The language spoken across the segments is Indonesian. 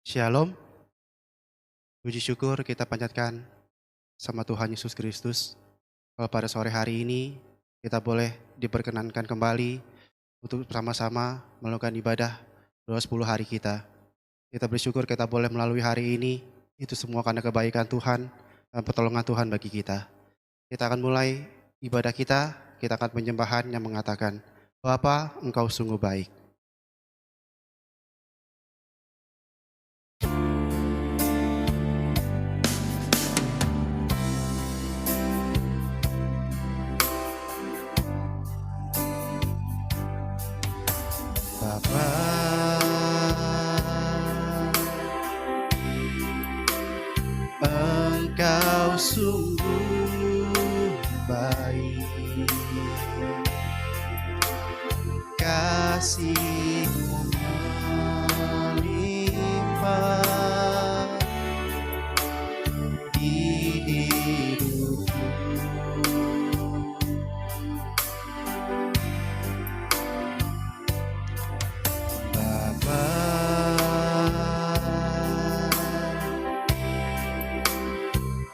Shalom, puji syukur kita panjatkan sama Tuhan Yesus Kristus. Kalau pada sore hari ini kita boleh diperkenankan kembali untuk bersama-sama melakukan ibadah doa 10 hari kita. Kita bersyukur kita boleh melalui hari ini, itu semua karena kebaikan Tuhan dan pertolongan Tuhan bagi kita. Kita akan mulai ibadah kita akan penyembahan yang mengatakan, Bapa, Engkau sungguh baik. Bapa, Engkau sungguh baik, kasih-Mu melimpah di hidupku. Bapa,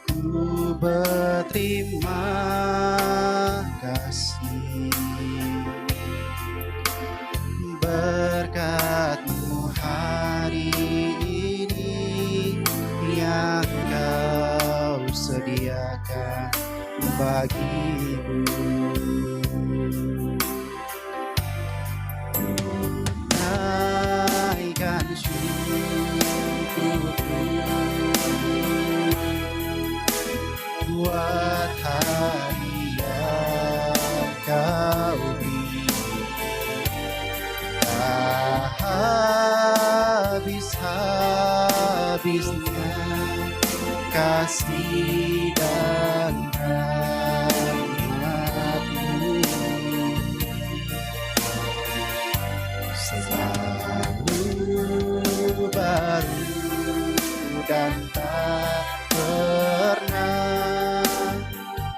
ku berterima kasih berkat-Mu hari ini yang Kau sediakan bagiku. Naikkan syukurku buat hari yang Kau beri. Tak habis-habisnya kasih dan rahmat-Mu selalu baru dan tak pernah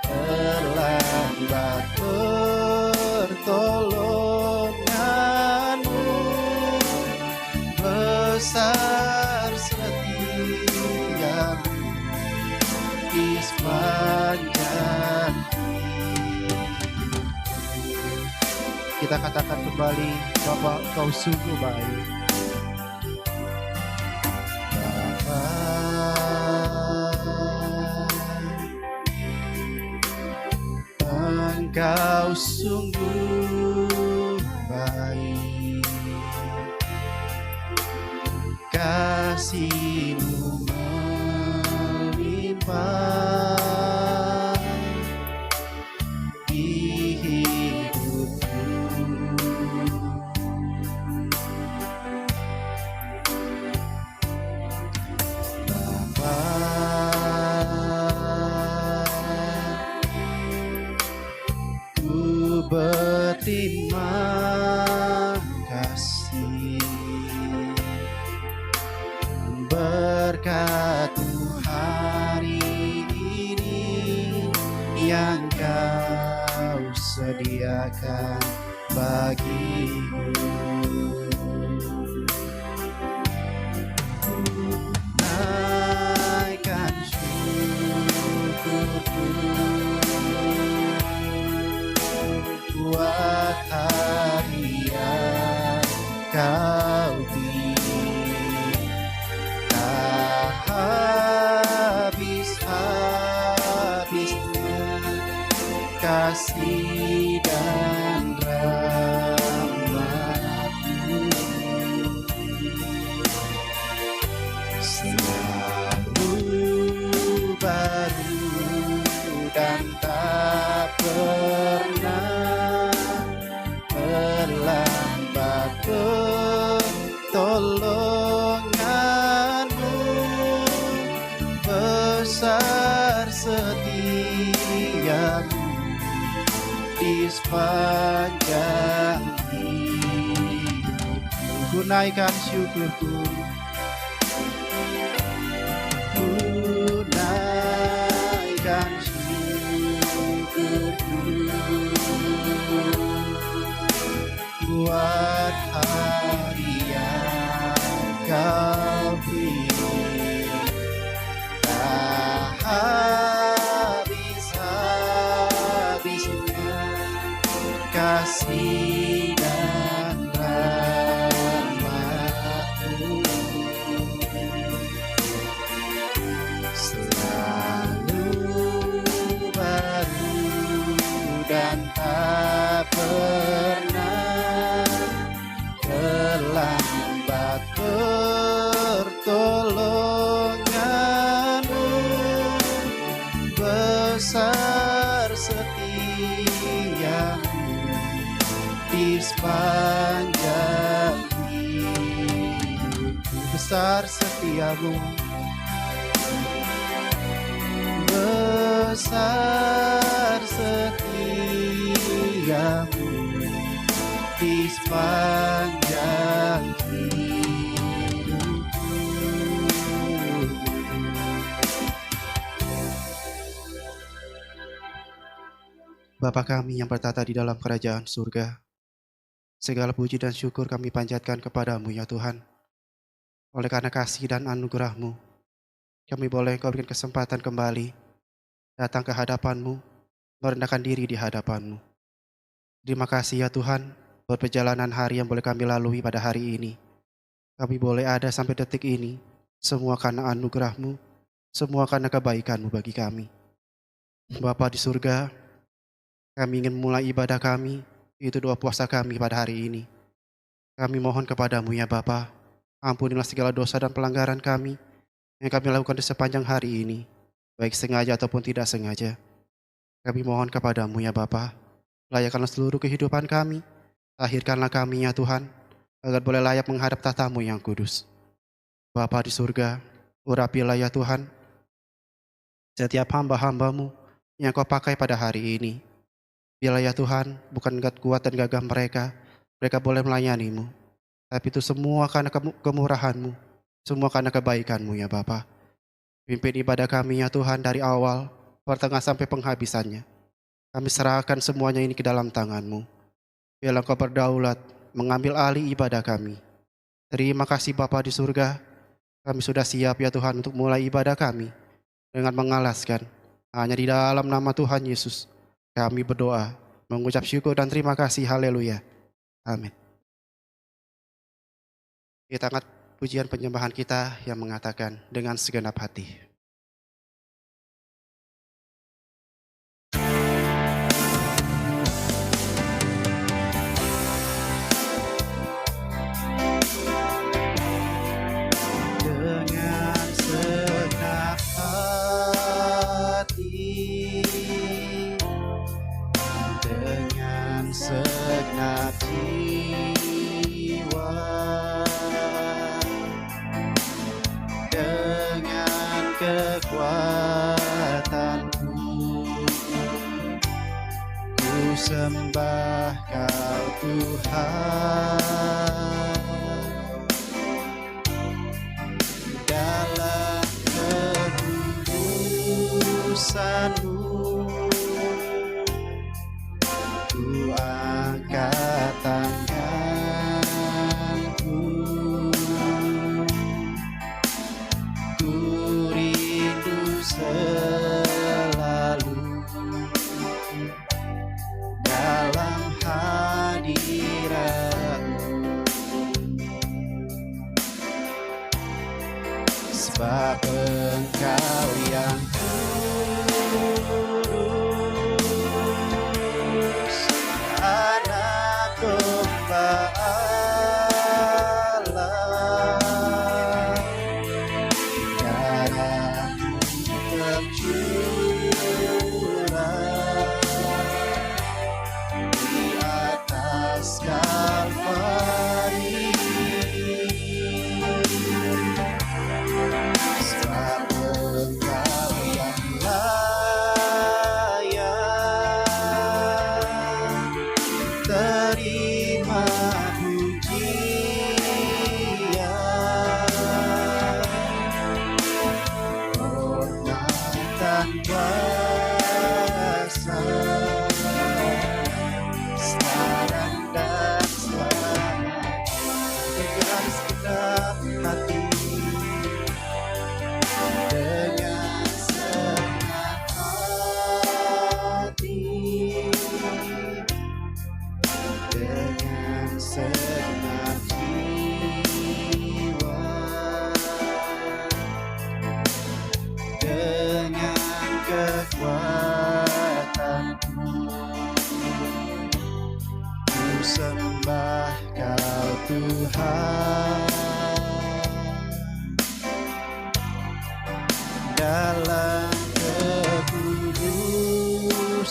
terlambat. Pertolongan-Mu besar setia-Mu di sepanjang hidupku. Kita katakan kembali, Bapa, Engkau sungguh baik. Bapa, Engkau sungguh baik, kasih-Mu melimpah di hidupku. Bapa, ku berterima kasih berkat-Mu hari ini yang Kau sediakan bagiku. Naikkan syukurku buat hari yang Kau beri. Tak habis-habisnya kasih dan rahmat-Mu selalu baru dan tak pernah terlambat. Pertolongan-Mu besar setia-Mu di sepanjang hidupku. Ku naikkan syukurku, ku naikkan syukurku buat hari yang Kau tak habis-habisnya kasih dan rahmat-Mu, selalu baru dan tak pernah terlambat pertolongan-Mu, besar setia-Mu di sepanjang hidupku, besar setia-Mu, besar setia-Mu di sepanjang hidupku. Bapa kami yang bertata di dalam kerajaan surga, segala puji dan syukur kami panjatkan kepadamu ya Tuhan. Oleh karena kasih dan anugerah-Mu, kami boleh Kau berikan kesempatan kembali datang ke hadapan-Mu, merendahkan diri di hadapan-Mu. Terima kasih ya Tuhan, buat perjalanan hari yang boleh kami lalui pada hari ini. Kami boleh ada sampai detik ini, semua karena anugerah-Mu, semua karena kebaikan-Mu bagi kami. Bapa di surga, kami ingin mulai ibadah kami, itu doa puasa kami pada hari ini. Kami mohon kepadamu ya Bapa, ampunilah segala dosa dan pelanggaran kami yang kami lakukan di sepanjang hari ini, baik sengaja ataupun tidak sengaja. Kami mohon kepadamu ya Bapa, layakkanlah seluruh kehidupan kami, lahirkanlah kami ya Tuhan, agar boleh layak menghadap tahta-Mu yang kudus. Bapa di surga, urapilah ya Tuhan setiap hamba-hamba-Mu yang Kau pakai pada hari ini. Biarlah ya Tuhan, bukan kuat dan gagah mereka boleh melayani-Mu, tapi itu semua karena kemurahan-Mu, semua karena kebaikan-Mu ya Bapa. Pimpin ibadah kami ya Tuhan dari awal, pertengahan sampai penghabisannya. Kami serahkan semuanya ini ke dalam tangan-Mu. Biarlah Kau berdaulat, mengambil alih ibadah kami. Terima kasih Bapa di surga, kami sudah siap ya Tuhan untuk mulai ibadah kami dengan mengalaskan hanya di dalam nama Tuhan Yesus. Kami berdoa, mengucap syukur dan terima kasih. Haleluya. Amin. Kita angkat pujian penyembahan kita yang mengatakan dengan segenap hati. Dengan segenap hati, dengan segenap jiwa, dengan kekuatanku, ku sembah Kau Tuhan. Dalam ketulusan-Mu, ku angkat tanganku, ku rindu selalu dalam hadirat-Mu, sebab Engkau yang kudus, Anak Domba Allah, darah-Mu tercurah di atas Kalvari. Sebab Engkau yang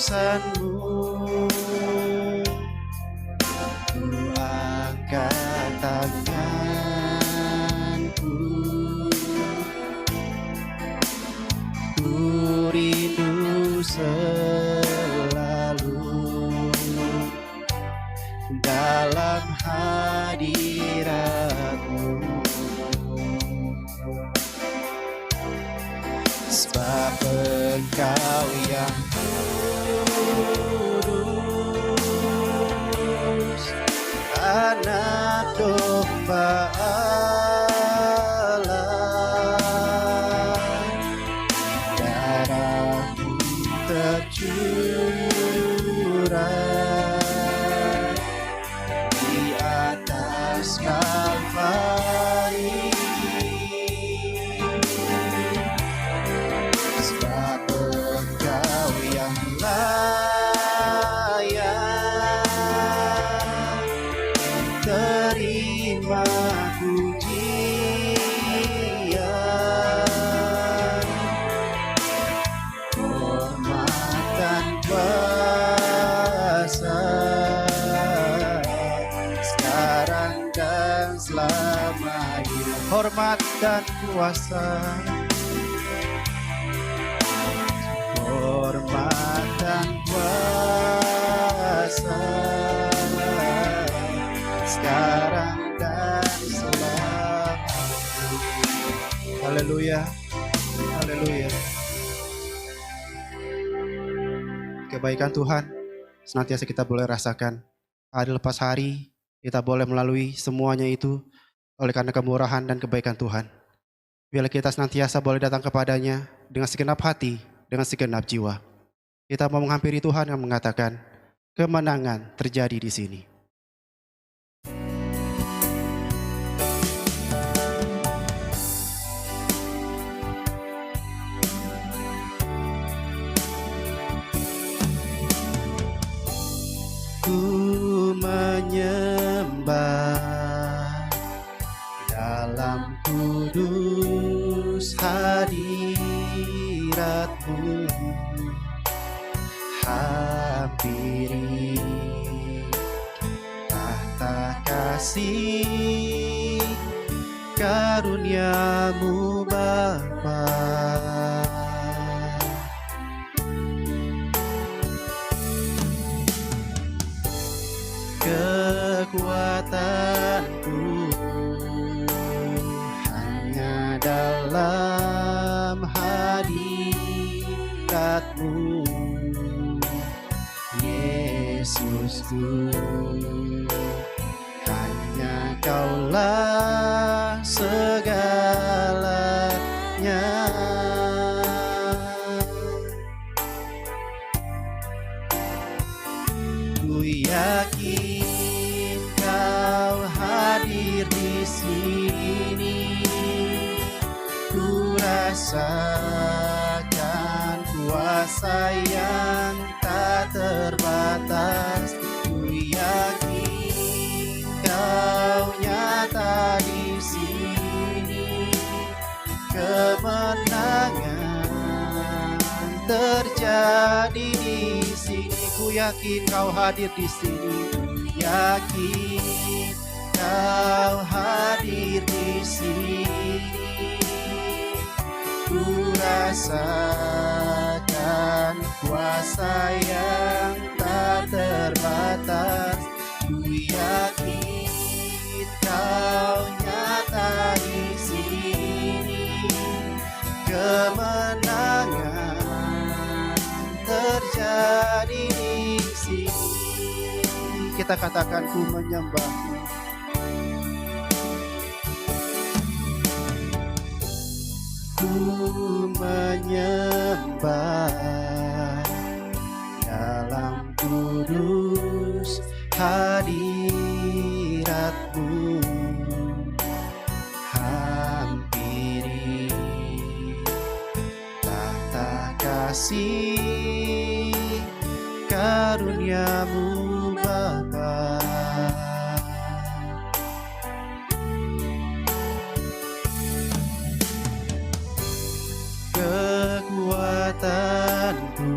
kuasa-Mu. Ku angkat tanganku, ku rindu selalu dalam hadirat-Mu. Sebab Engkau yang kudus, Anak Domba Allah, darah-Mu tercurah di atas Kalvari. Sebab Engkau yang layak terima pujian, hormat dan kuasa sekarang dan selamanya. Hormat dan kuasa, hormat dan kuasa sekarang dan selamanya. Haleluya, haleluya. Kebaikan Tuhan senantiasa kita boleh rasakan. Hari lepas hari kita boleh melalui semuanya itu oleh karena kemurahan dan kebaikan Tuhan. Biarlah kita senantiasa boleh datang kepadanya dengan segenap hati, dengan segenap jiwa. Kita mau menghampiri Tuhan yang mengatakan, kemenangan terjadi di sini. Ku menyembah dalam kudus hadirat-Mu, hampiri tahta kasih karunia-Mu Bapa. Kekuatanku hanya dalam hadirat-Mu, Yesusku. Hanya Kaulah segalanya. Ku yakin Kau hadir di sini. Ku rasakan kuasa yang tak terbatas. Ku yakin Kau nyata di sini. Kemenangan terjadi di sini. Ku yakin Kau hadir di sini. Ku yakin Kau hadir di sini. Ku rasakan kuasa yang tak terbatas. Ku yakin Kau nyata di sini. Kemenangan terjadi di sini. Kita katakan, ku menyembah-Mu. Ku menyembah dalam kudus hadirat-Mu, hampiri tahta kasih karunia-Mu Bapa. Kekuatanku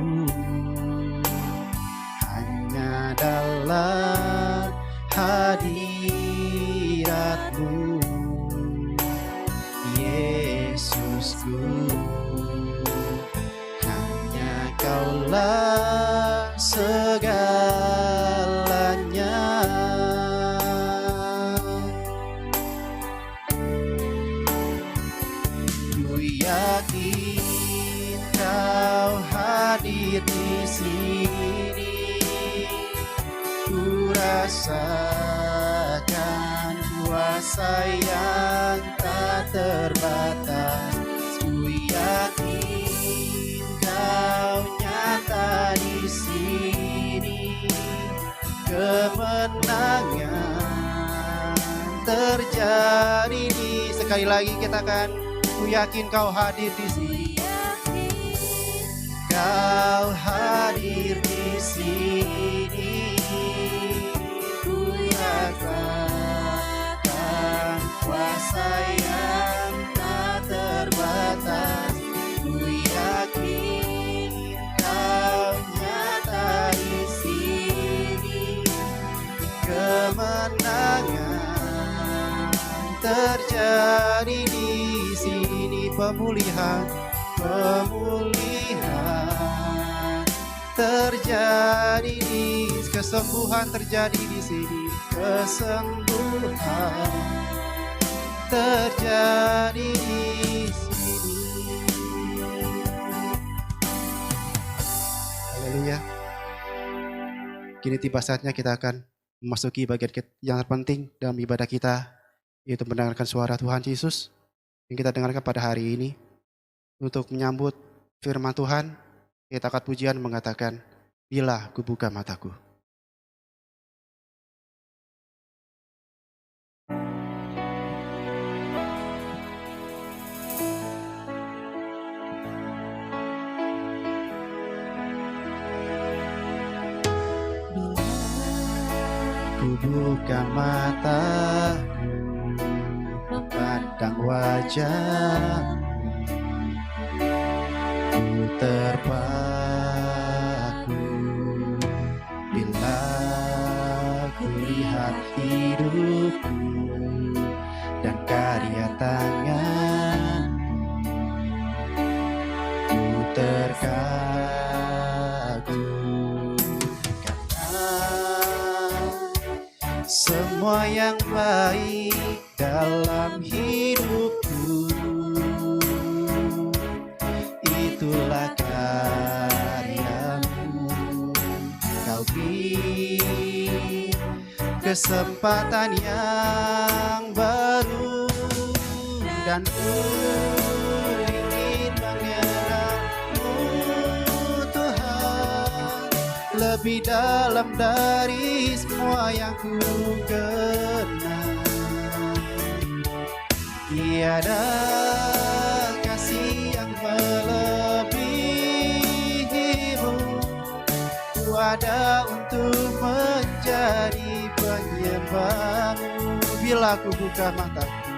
Yesusku, hanya Kaulah segalanya. Ku yakin Kau hadir di sini, ku rasakan kuasa yang tak terbatas. Ku yakin Kau nyata di sini, kemenangan terjadi di. Sekali lagi kita akan, ku yakin Kau hadir di sini. Kau hadir di sini, ku rasakan kuasa yang tak terbatas. Ku yakin Kau nyata di sini, kemenangan terjadi di sini. Pemulihan terjadi di, kesembuhan terjadi di sini, kesembuhan terjadi di sini. Haleluya. Kini tiba saatnya kita akan memasuki bagian yang terpenting dalam ibadah kita, yaitu mendengarkan suara Tuhan Yesus yang kita dengarkan pada hari ini. Untuk menyambut firman Tuhan, kita angkat pujian mengatakan, bila ku buka mataku. Ku buka mata, memandang wajah, ku terpaku bila ku lihat hidupku dan karya tangan. Ku terkagum karena semua yang baik dalam hidupku, itulah karyamu. Kau beri kesempatan yang baru, dan ku ingin mengenalmu Tuhan lebih dalam dari semua yang ku kenal. Tiada kasih yang melebihimu, ku ada untuk menjadi penyembahmu. Bila ku buka mataku,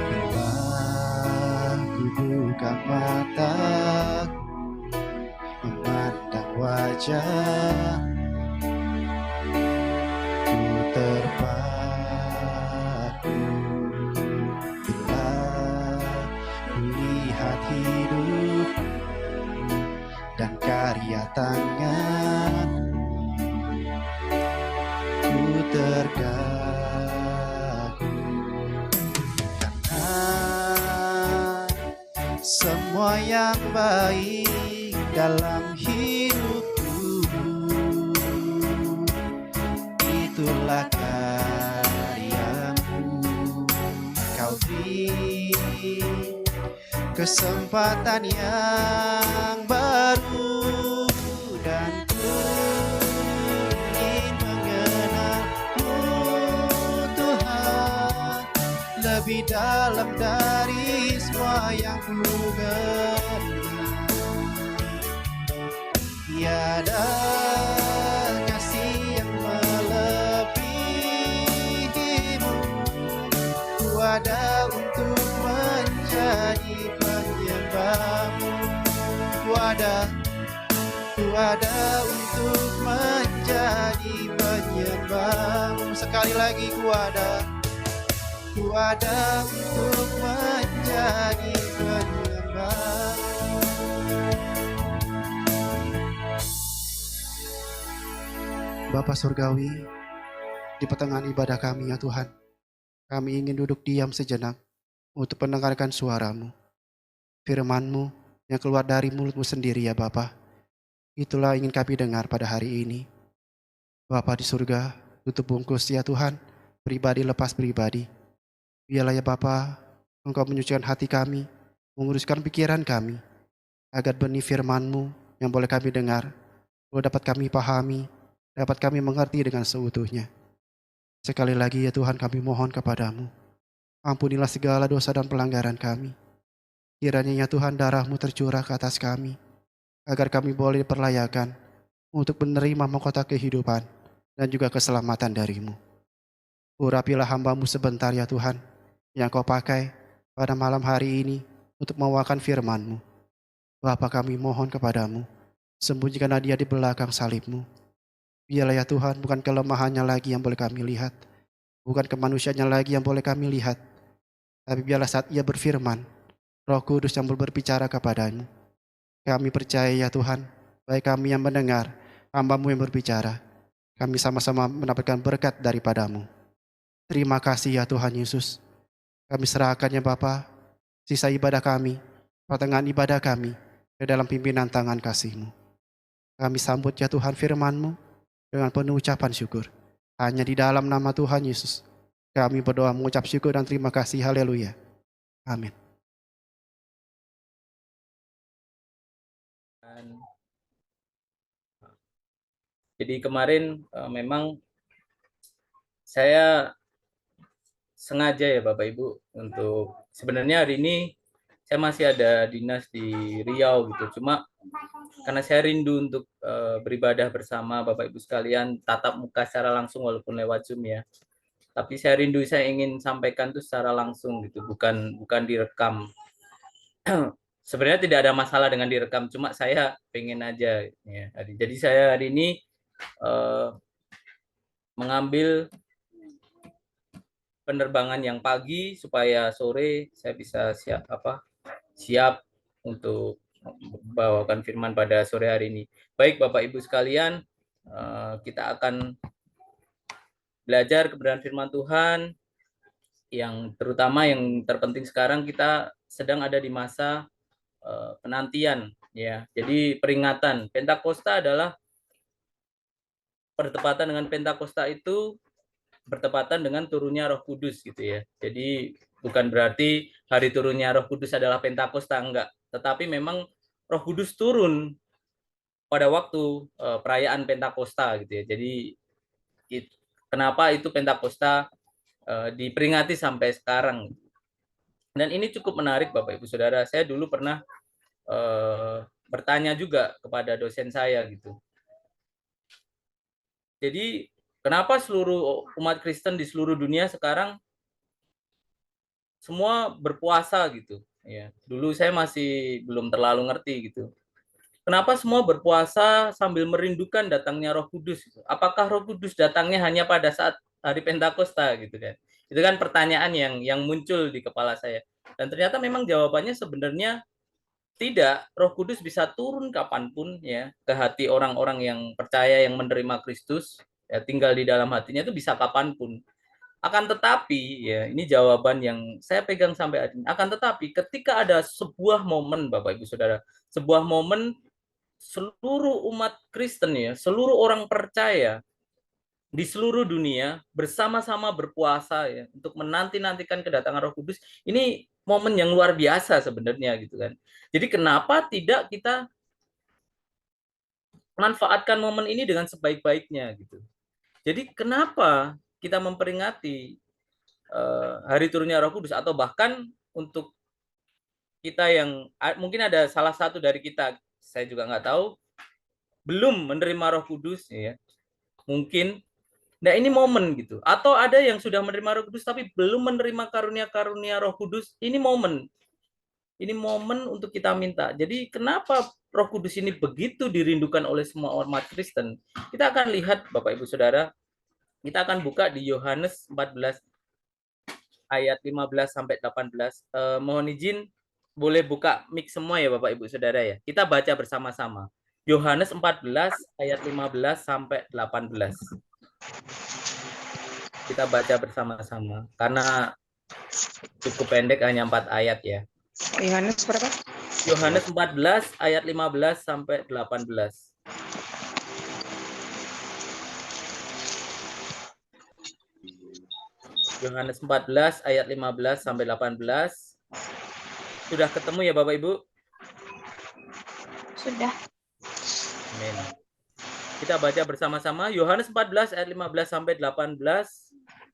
bila ku buka mataku, memandang wajah, ku terpaku bila ku lihat hidup dan karya tangan. Ku terkagum karena semua yang baik dalam hidupku, itulah karyamu. Kau beri kesempatan yang baru, dan ku ingin mengenalmu Tuhan lebih dalam dari semua yang ku kenal. Tiada kasih yang melebihimu, ku ada untuk menjadi penyembahmu. Ku ada untuk menjadi penyembah-Mu. Sekali lagi ku ada untuk menjadi penyembah. Bapa Surgawi, di pertengahan ibadah kami ya Tuhan, kami ingin duduk diam sejenak untuk mendengarkan suara-Mu, firman-Mu yang keluar dari mulut-Mu sendiri ya Bapa. Itulah ingin kami dengar pada hari ini. Bapa di surga, tutup bungkus ya Tuhan, pribadi lepas pribadi. Biarlah ya Bapa, Engkau menyucikan hati kami, menguruskan pikiran kami, agar benih firman-Mu yang boleh kami dengar, boleh dapat kami pahami, dapat kami mengerti dengan seutuhnya. Sekali lagi ya Tuhan, kami mohon kepadamu, ampunilah segala dosa dan pelanggaran kami. Kiranya ya Tuhan, darah-Mu tercurah ke atas kami, agar kami boleh diperlayakan untuk menerima mahkota kehidupan dan juga keselamatan dari-Mu. Urapilah hamba-Mu sebentar ya Tuhan, yang Kau pakai pada malam hari ini untuk membawakan firman-Mu. Bapa, kami mohon kepadamu, sembunyikanlah dia di belakang salib-Mu. Biarlah ya Tuhan, bukan kelemahannya lagi yang boleh kami lihat, bukan kemanusiaannya lagi yang boleh kami lihat, tapi biarlah saat ia berfirman, Roh Kudus yang berbicara kepadanya. Kami percaya ya Tuhan, baik kami yang mendengar, hamba-Mu yang berbicara, kami sama-sama mendapatkan berkat daripadamu. Terima kasih ya Tuhan Yesus. Kami serahkan ya Bapa, sisa ibadah kami, pertengahan ibadah kami, ke dalam pimpinan tangan kasih-Mu. Kami sambut ya Tuhan firman-Mu dengan penuh ucapan syukur. Hanya di dalam nama Tuhan Yesus, kami berdoa mengucap syukur dan terima kasih. Haleluya. Amin. Jadi kemarin memang saya sengaja ya Bapak Ibu untuk sebenarnya hari ini saya masih ada dinas di Riau gitu. Cuma karena saya rindu untuk beribadah bersama Bapak Ibu sekalian tatap muka secara langsung walaupun lewat Zoom ya. Tapi saya rindu, saya ingin sampaikan itu secara langsung gitu, bukan direkam. Sebenarnya tidak ada masalah dengan direkam, cuma saya pengen aja ya. Jadi saya hari ini mengambil penerbangan yang pagi supaya sore saya bisa siap untuk membawakan firman pada sore hari ini. Baik Bapak Ibu sekalian, kita akan belajar kebenaran firman Tuhan yang terutama yang terpenting sekarang kita sedang ada di masa penantian ya. Jadi peringatan Pentakosta adalah bertepatan dengan Pentakosta itu bertepatan dengan turunnya Roh Kudus gitu ya. Jadi bukan berarti hari turunnya Roh Kudus adalah Pentakosta, enggak. Tetapi memang Roh Kudus turun pada waktu perayaan Pentakosta gitu ya. Jadi kenapa itu Pentakosta diperingati sampai sekarang. Dan ini cukup menarik Bapak Ibu Saudara. Saya dulu pernah bertanya juga kepada dosen saya gitu. Jadi kenapa seluruh umat Kristen di seluruh dunia sekarang semua berpuasa gitu ya. Dulu saya masih belum terlalu ngerti gitu. Kenapa semua berpuasa sambil merindukan datangnya Roh Kudus? Apakah Roh Kudus datangnya hanya pada saat hari Pentakosta gitu kan? Itu kan pertanyaan yang muncul di kepala saya. Dan ternyata memang jawabannya sebenarnya tidak. Roh Kudus bisa turun kapanpun ya ke hati orang-orang yang percaya, yang menerima Kristus, ya, tinggal di dalam hatinya itu bisa kapanpun. Akan tetapi, ya ini jawaban yang saya pegang sampai hari ini. Akan tetapi, ketika ada sebuah momen, Bapak Ibu Saudara, sebuah momen seluruh umat Kristen ya, seluruh orang percaya di seluruh dunia bersama-sama berpuasa ya untuk menanti-nantikan kedatangan Roh Kudus. Ini momen yang luar biasa sebenarnya gitu kan. Jadi kenapa tidak kita manfaatkan momen ini dengan sebaik-baiknya gitu. Jadi kenapa kita memperingati hari turunnya Roh Kudus atau bahkan untuk kita yang mungkin ada salah satu dari kita, saya juga nggak tahu, belum menerima Roh Kudus ya. Mungkin nah ini momen gitu. Atau ada yang sudah menerima Roh Kudus tapi belum menerima karunia-karunia Roh Kudus, ini momen Ini momen untuk kita minta. Jadi kenapa Roh Kudus ini begitu dirindukan oleh semua umat Kristen? Kita akan lihat Bapak Ibu Saudara, kita akan buka di Yohanes 14 ayat 15 sampai 18. Mohon izin boleh buka mic semua ya Bapak Ibu Saudara ya. Kita baca bersama-sama. Yohanes 14 ayat 15 sampai 18. Kita baca bersama-sama karena cukup pendek, hanya 4 ayat ya. Yohanes berapa? Yohanes 14 ayat 15 sampai 18. Yohanes 14 ayat 15 sampai 18. Sudah ketemu ya Bapak Ibu? Sudah. Amin. Kita baca bersama-sama Yohanes 14 ayat 15 sampai 18.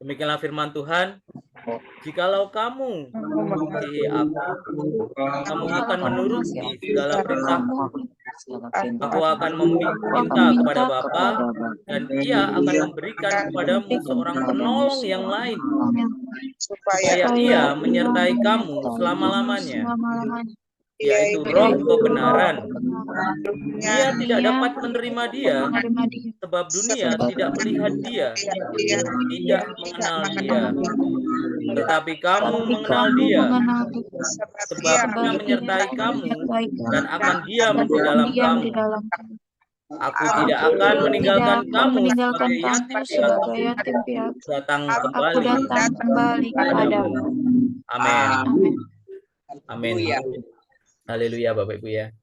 Demikianlah firman Tuhan. Jikalau kamu mengasihi aku, kamu akan menuruti segala perintahku. Aku akan meminta kepada Bapa, dan Ia akan memberikan kepadamu seorang penolong yang lain, supaya Ia menyertai kamu selama-lamanya, yaitu Roh kebenaran. Ia tidak dapat menerima Dia, sebab dunia tidak melihat Dia, tidak mengenal Dia. Tetapi kamu mengenal Dia, sebab Dia menyertai kamu dan akan diam di dalam kamu. Aku tidak akan meninggalkan kamu sebagai yatim piatu, datang kembali kepadamu. Amin. Amin. Haleluya Bapak Ibu ya.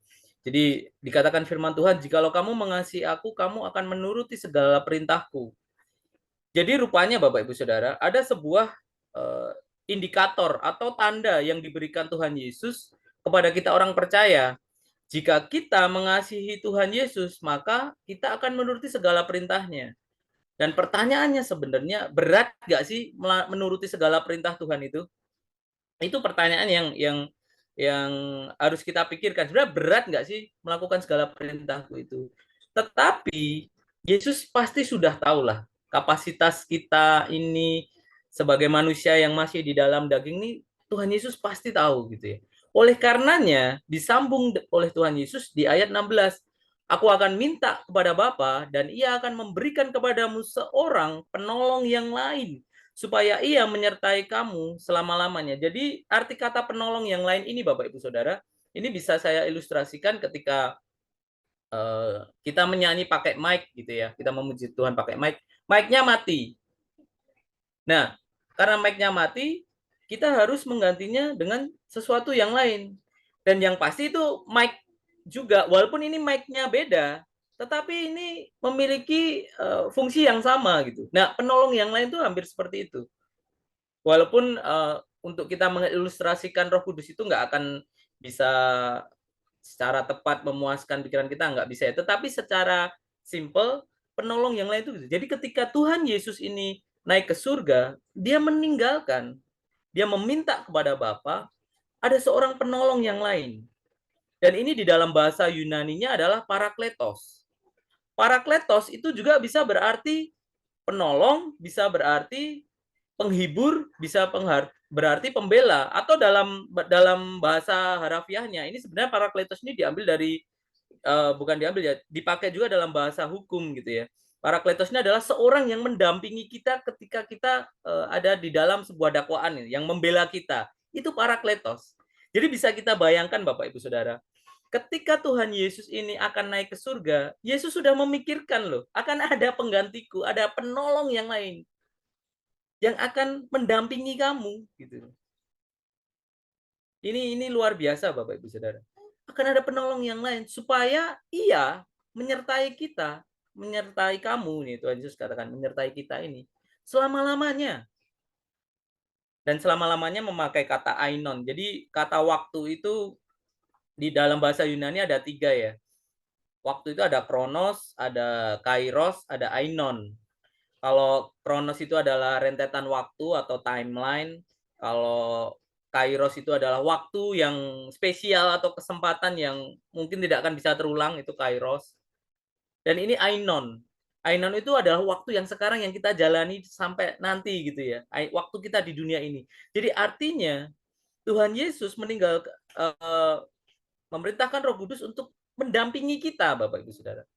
Jadi dikatakan firman Tuhan, jikalau kamu mengasihi aku, kamu akan menuruti segala perintahku. Jadi rupanya Bapak Ibu Saudara, ada sebuah indikator atau tanda yang diberikan Tuhan Yesus kepada kita orang percaya. Jika kita mengasihi Tuhan Yesus, maka kita akan menuruti segala perintahnya. Dan pertanyaannya sebenarnya, berat nggak sih menuruti segala perintah Tuhan itu? Itu pertanyaan yang harus kita pikirkan. Sebenarnya berat nggak sih melakukan segala perintahku itu? Tetapi Yesus pasti sudah tahu lah kapasitas kita ini sebagai manusia yang masih di dalam daging ini, Tuhan Yesus pasti tahu gitu ya. Oleh karenanya disambung oleh Tuhan Yesus di ayat 16. Aku akan minta kepada Bapa dan Ia akan memberikan kepadamu seorang penolong yang lain, supaya Ia menyertai kamu selama-lamanya. Jadi arti kata penolong yang lain ini Bapak Ibu Saudara, ini bisa saya ilustrasikan ketika kita menyanyi pakai mic gitu ya. Kita memuji Tuhan pakai mic. Mic-nya mati. Nah, karena mic-nya mati, kita harus menggantinya dengan sesuatu yang lain. Dan yang pasti itu mic juga, walaupun ini mic-nya beda, tetapi ini memiliki fungsi yang sama gitu. Nah, penolong yang lain itu hampir seperti itu. Walaupun untuk kita mengilustrasikan Roh Kudus itu nggak akan bisa secara tepat memuaskan pikiran kita, nggak bisa ya. Tetapi secara simple, penolong yang lain itu gitu. Jadi ketika Tuhan Yesus ini naik ke surga, dia meninggalkan, dia meminta kepada Bapa, ada seorang penolong yang lain. Dan ini di dalam bahasa Yunaninya adalah parakletos. Parakletos itu juga bisa berarti penolong, bisa berarti penghibur, bisa berarti pembela, atau dalam bahasa harafiahnya ini sebenarnya parakletos ini diambil dari bukan diambil ya, dipakai juga dalam bahasa hukum gitu ya. Parakletos ini adalah seorang yang mendampingi kita ketika kita ada di dalam sebuah dakwaan yang membela kita. Itu parakletos. Jadi bisa kita bayangkan Bapak Ibu Saudara, ketika Tuhan Yesus ini akan naik ke surga, Yesus sudah memikirkan loh, akan ada penggantiku, ada penolong yang lain yang akan mendampingi kamu gitu. Ini luar biasa Bapak Ibu Saudara. Akan ada penolong yang lain supaya Ia menyertai kita, menyertai kamu nih, Tuhan Yesus katakan menyertai kita ini selama-lamanya. Dan selama-lamanya memakai kata ainon. Jadi kata waktu itu di dalam bahasa Yunani ada 3 ya. Waktu itu ada kronos, ada kairos, ada ainon. Kalau kronos itu adalah rentetan waktu atau timeline. Kalau kairos itu adalah waktu yang spesial atau kesempatan yang mungkin tidak akan bisa terulang, itu kairos. Dan ini ainon. Ainon itu adalah waktu yang sekarang yang kita jalani sampai nanti gitu ya. Waktu kita di dunia ini. Jadi artinya Tuhan Yesus memerintahkan Roh Kudus untuk mendampingi kita, Bapak Ibu Saudara.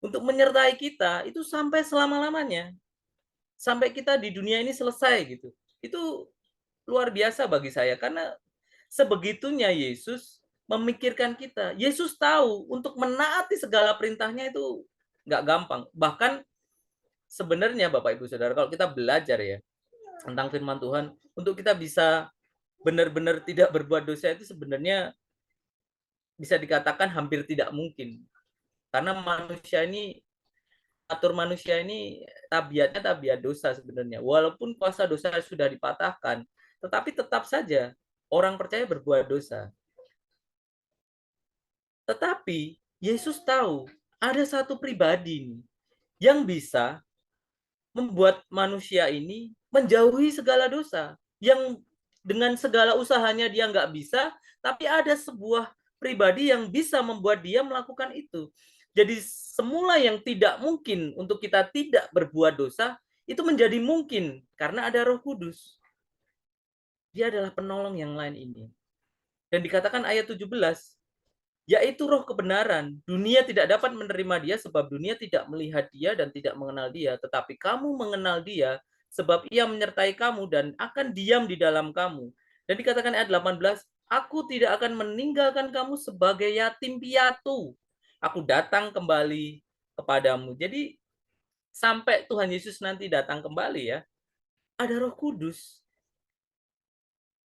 Untuk menyertai kita itu sampai selama-lamanya. Sampai kita di dunia ini selesai gitu. Itu luar biasa bagi saya karena sebegitunya Yesus memikirkan kita. Yesus tahu untuk menaati segala perintahnya itu nggak gampang. Bahkan sebenarnya Bapak Ibu Saudara, kalau kita belajar ya tentang firman Tuhan, untuk kita bisa benar-benar tidak berbuat dosa itu sebenarnya bisa dikatakan hampir tidak mungkin. Karena manusia ini tabiatnya tabiat dosa sebenarnya. Walaupun kuasa dosa sudah dipatahkan, tetapi tetap saja orang percaya berbuat dosa. Tetapi Yesus tahu ada satu pribadi nih yang bisa membuat manusia ini menjauhi segala dosa. Yang dengan segala usahanya dia nggak bisa, tapi ada sebuah pribadi yang bisa membuat dia melakukan itu. Jadi semula yang tidak mungkin untuk kita tidak berbuat dosa, itu menjadi mungkin karena ada Roh Kudus. Dia adalah penolong yang lain ini. Dan dikatakan ayat 17, yaitu roh kebenaran. Dunia tidak dapat menerima dia sebab dunia tidak melihat dia dan tidak mengenal dia. Tetapi kamu mengenal dia sebab ia menyertai kamu dan akan diam di dalam kamu. Dan dikatakan ayat 18, aku tidak akan meninggalkan kamu sebagai yatim piatu. Aku datang kembali kepadamu. Jadi sampai Tuhan Yesus nanti datang kembali ya, ada Roh Kudus.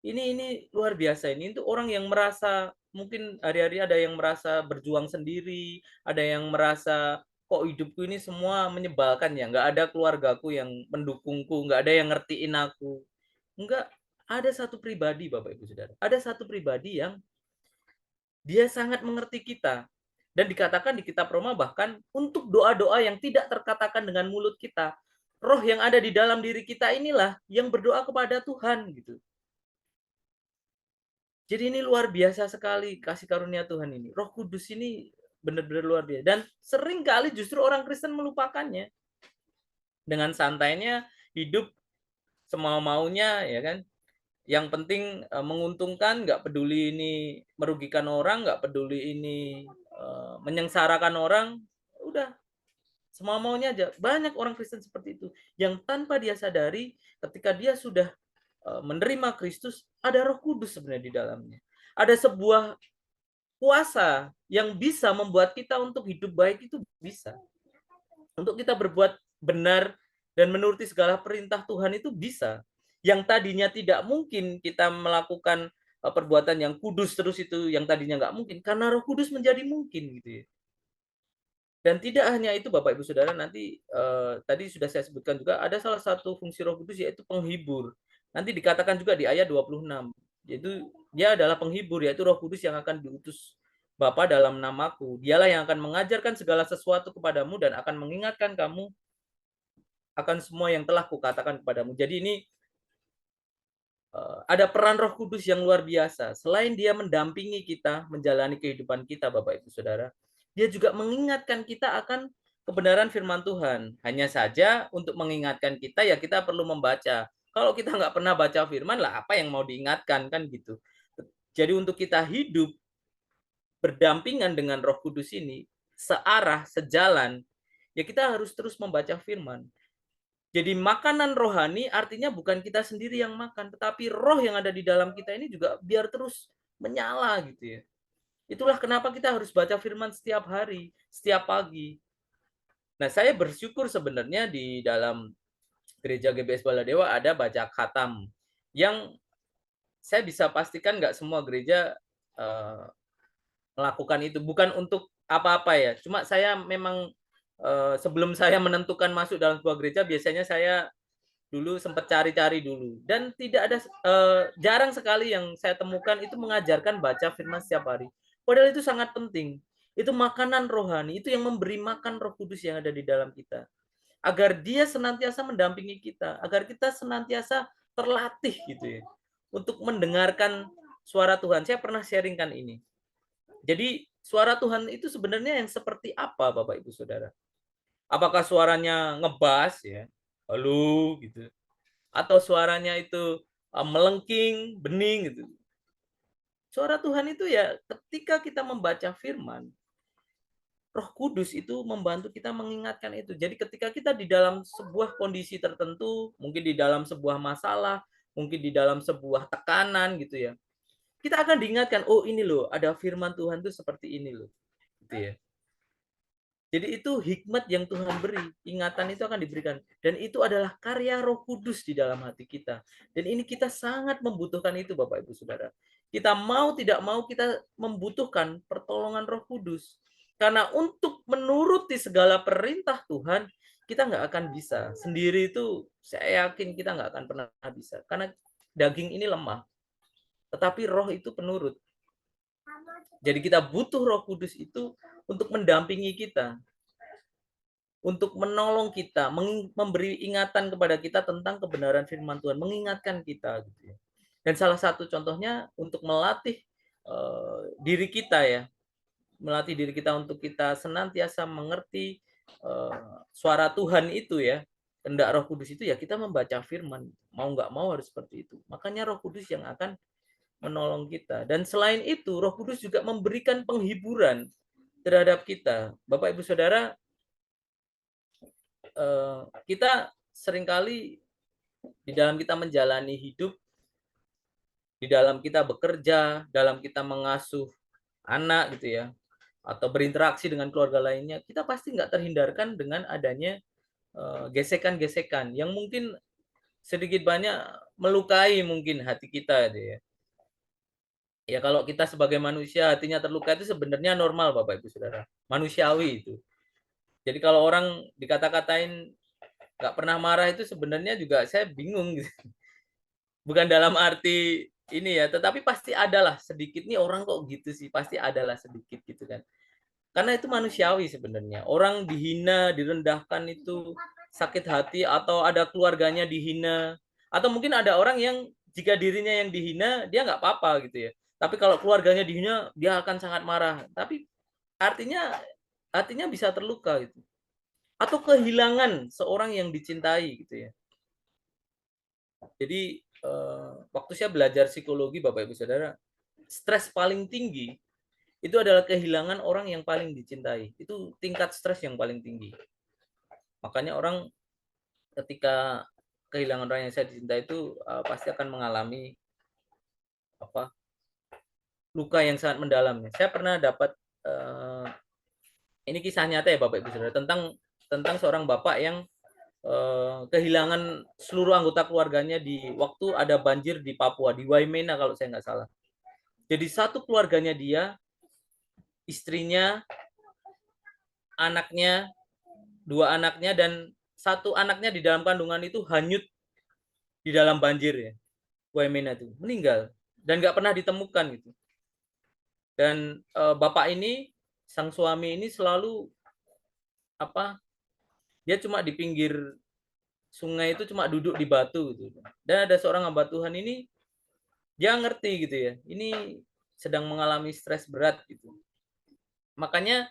Ini luar biasa ini untuk orang yang merasa mungkin hari-hari ada yang merasa berjuang sendiri, ada yang merasa kok hidupku ini semua menyebalkan ya, nggak ada keluargaku yang mendukungku, nggak ada yang ngertiin aku. Enggak, ada satu pribadi Bapak Ibu Saudara. Ada satu pribadi yang dia sangat mengerti kita. Dan dikatakan di kitab Roma bahkan untuk doa-doa yang tidak terkatakan dengan mulut kita, roh yang ada di dalam diri kita inilah yang berdoa kepada Tuhan gitu. Jadi ini luar biasa sekali kasih karunia Tuhan ini. Roh Kudus ini benar-benar luar biasa. Dan sering kali justru orang Kristen melupakannya. Dengan santainya hidup semau-maunya, ya kan. Yang penting menguntungkan, nggak peduli ini merugikan orang, nggak peduli ini menyengsarakan orang, udah semau-maunya aja. Banyak orang Kristen seperti itu. Yang tanpa dia sadari ketika dia sudah menerima Kristus, ada Roh Kudus sebenarnya di dalamnya. Ada sebuah kuasa yang bisa membuat kita untuk hidup baik itu bisa. Untuk kita berbuat benar dan menuruti segala perintah Tuhan itu bisa. Yang tadinya tidak mungkin kita melakukan perbuatan yang kudus terus itu yang tadinya nggak mungkin karena Roh Kudus menjadi mungkin gitu ya. Dan tidak hanya itu Bapak Ibu Saudara, nanti tadi sudah saya sebutkan juga ada salah satu fungsi Roh Kudus yaitu penghibur. Nanti dikatakan juga di ayat 26, yaitu dia adalah penghibur, yaitu Roh Kudus yang akan diutus Bapa dalam namaku. Dialah yang akan mengajarkan segala sesuatu kepadamu dan akan mengingatkan kamu akan semua yang telah kukatakan kepadamu. Jadi ini ada peran Roh Kudus yang luar biasa. Selain dia mendampingi kita menjalani kehidupan kita, Bapak Ibu Saudara, dia juga mengingatkan kita akan kebenaran firman Tuhan. Hanya saja untuk mengingatkan kita ya kita perlu membaca. Kalau kita nggak pernah baca firman lah apa yang mau diingatkan kan gitu. Jadi untuk kita hidup berdampingan dengan Roh Kudus ini searah, sejalan, ya kita harus terus membaca firman. Jadi makanan rohani artinya bukan kita sendiri yang makan, tetapi roh yang ada di dalam kita ini juga biar terus menyala gitu ya. Itulah kenapa kita harus baca firman setiap hari, setiap pagi. Nah, saya bersyukur sebenarnya di dalam gereja GBS Baladewa ada baca khatam yang saya bisa pastikan nggak semua gereja melakukan itu. Bukan untuk apa-apa ya, cuma saya memang sebelum saya menentukan masuk dalam sebuah gereja, biasanya saya dulu sempat cari-cari dulu dan tidak ada jarang sekali yang saya temukan itu mengajarkan baca firman setiap hari. Padahal itu sangat penting. Itu makanan rohani, itu yang memberi makan Roh Kudus yang ada di dalam kita. Agar dia senantiasa mendampingi kita, agar kita senantiasa terlatih gitu ya untuk mendengarkan suara Tuhan. Saya pernah sharingkan ini. Jadi suara Tuhan itu sebenarnya yang seperti apa Bapak Ibu Saudara? Apakah suaranya ngebas ya? Halo gitu. Atau suaranya itu melengking, bening gitu. Suara Tuhan itu ya ketika kita membaca firman, Roh Kudus itu membantu kita mengingatkan itu. Jadi ketika kita di dalam sebuah kondisi tertentu, mungkin di dalam sebuah masalah, mungkin di dalam sebuah tekanan gitu ya. Kita akan diingatkan, oh ini loh, ada firman Tuhan tuh seperti ini loh. Gitu ya. Jadi itu hikmat yang Tuhan beri. Ingatan itu akan diberikan. Dan itu adalah karya Roh Kudus di dalam hati kita. Dan ini kita sangat membutuhkan itu Bapak Ibu Saudara. Kita mau tidak mau kita membutuhkan pertolongan Roh Kudus. Karena untuk menuruti segala perintah Tuhan, kita nggak akan bisa. Sendiri itu saya yakin kita nggak akan pernah bisa. Karena daging ini lemah. Tetapi roh itu penurut. Jadi kita butuh Roh Kudus itu untuk mendampingi kita, untuk menolong kita, memberi ingatan kepada kita tentang kebenaran firman Tuhan, mengingatkan kita gitu ya. Dan salah satu contohnya untuk melatih diri kita ya, melatih diri kita untuk kita senantiasa mengerti suara Tuhan itu ya, kehendak Roh Kudus itu ya kita membaca firman, mau nggak mau harus seperti itu. Makanya Roh Kudus yang akan menolong kita. Dan selain itu, Roh Kudus juga memberikan penghiburan terhadap kita. Bapak Ibu Saudara, kita seringkali di dalam kita menjalani hidup, di dalam kita bekerja, dalam kita mengasuh anak gitu ya, atau berinteraksi dengan keluarga lainnya, kita pasti nggak terhindarkan dengan adanya gesekan-gesekan yang mungkin sedikit banyak melukai mungkin hati kita gitu ya. Ya kalau kita sebagai manusia hatinya terluka itu sebenarnya normal Bapak Ibu Saudara. Manusiawi itu. Jadi kalau orang dikata-katain nggak pernah marah itu sebenarnya juga saya bingung gitu. Bukan dalam arti ini ya, tetapi pasti adalah sedikit nih orang kok gitu sih, pasti adalah sedikit gitu kan. Karena itu manusiawi sebenarnya. Orang dihina, direndahkan itu sakit hati atau ada keluarganya dihina atau mungkin ada orang yang jika dirinya yang dihina dia nggak apa-apa gitu ya. Tapi kalau keluarganya dihina dia akan sangat marah. Tapi artinya hatinya bisa terluka gitu. Atau kehilangan seorang yang dicintai gitu ya. Jadi waktu saya belajar psikologi Bapak Ibu Saudara, stres paling tinggi itu adalah kehilangan orang yang paling dicintai. Itu tingkat stres yang paling tinggi. Makanya orang ketika kehilangan orang yang saya dicintai itu pasti akan mengalami apa luka yang sangat mendalam. Saya pernah dapat ini kisah nyata ya Bapak Ibu Saudara tentang seorang bapak yang kehilangan seluruh anggota keluarganya di waktu ada banjir di Papua, di Waimena kalau saya nggak salah. Jadi satu keluarganya dia, istrinya, anaknya, dua anaknya, dan satu anaknya di dalam kandungan itu hanyut di dalam banjir ya. Waimena itu meninggal dan nggak pernah ditemukan gitu. Dan bapak ini, sang suami ini selalu apa? Dia cuma di pinggir sungai itu cuma duduk di batu gitu. Dan ada seorang hamba Tuhan ini dia ngerti gitu ya. Ini sedang mengalami stres berat gitu. Makanya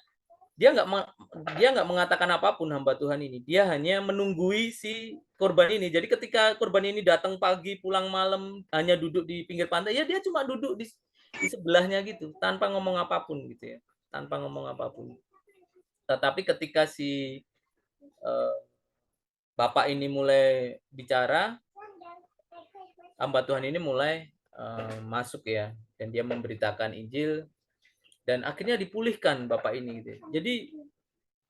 dia nggak mengatakan apapun hamba Tuhan ini. Dia hanya menunggui si korban ini. Jadi ketika korban ini datang pagi, pulang malam, hanya duduk di pinggir pantai, ya dia cuma duduk di sebelahnya gitu, tanpa ngomong apapun gitu ya, tanpa ngomong apapun. Tetapi ketika si bapak ini mulai bicara, hamba Tuhan ini mulai masuk ya, dan dia memberitakan Injil, dan akhirnya dipulihkan bapak ini gitu. Jadi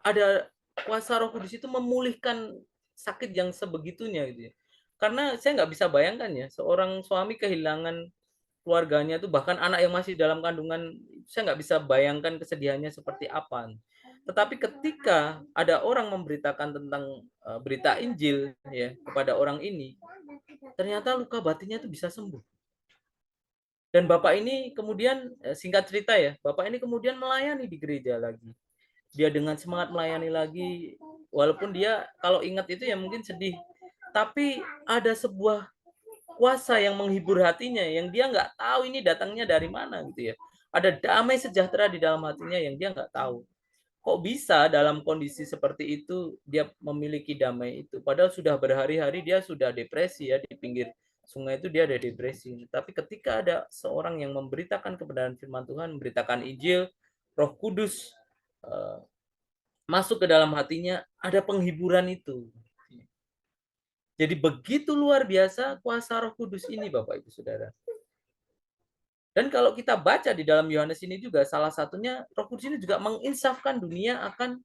ada kuasa Roh Kudus itu memulihkan sakit yang sebegitunya gitu ya. Karena saya nggak bisa bayangkan ya, seorang suami kehilangan keluarganya tuh, bahkan anak yang masih dalam kandungan, saya nggak bisa bayangkan kesedihannya seperti apa. Tetapi ketika ada orang memberitakan tentang berita Injil ya kepada orang ini, ternyata luka batinnya itu bisa sembuh. Dan bapak ini kemudian singkat cerita ya, bapak ini kemudian melayani di gereja lagi. Dia dengan semangat melayani lagi, walaupun dia kalau ingat itu ya mungkin sedih. Tapi ada sebuah kuasa yang menghibur hatinya, yang dia nggak tahu ini datangnya dari mana gitu ya. Ada damai sejahtera di dalam hatinya yang dia nggak tahu. Kok bisa dalam kondisi seperti itu dia memiliki damai itu? Padahal sudah berhari-hari dia sudah depresi ya di pinggir sungai itu dia ada depresi. Tapi ketika ada seorang yang memberitakan kebenaran firman Tuhan, memberitakan Injil, Roh Kudus masuk ke dalam hatinya, ada penghiburan itu. Jadi begitu luar biasa kuasa Roh Kudus ini, Bapak Ibu Saudara. Dan kalau kita baca di dalam Yohanes ini juga, salah satunya Roh Kudus ini juga menginsafkan dunia akan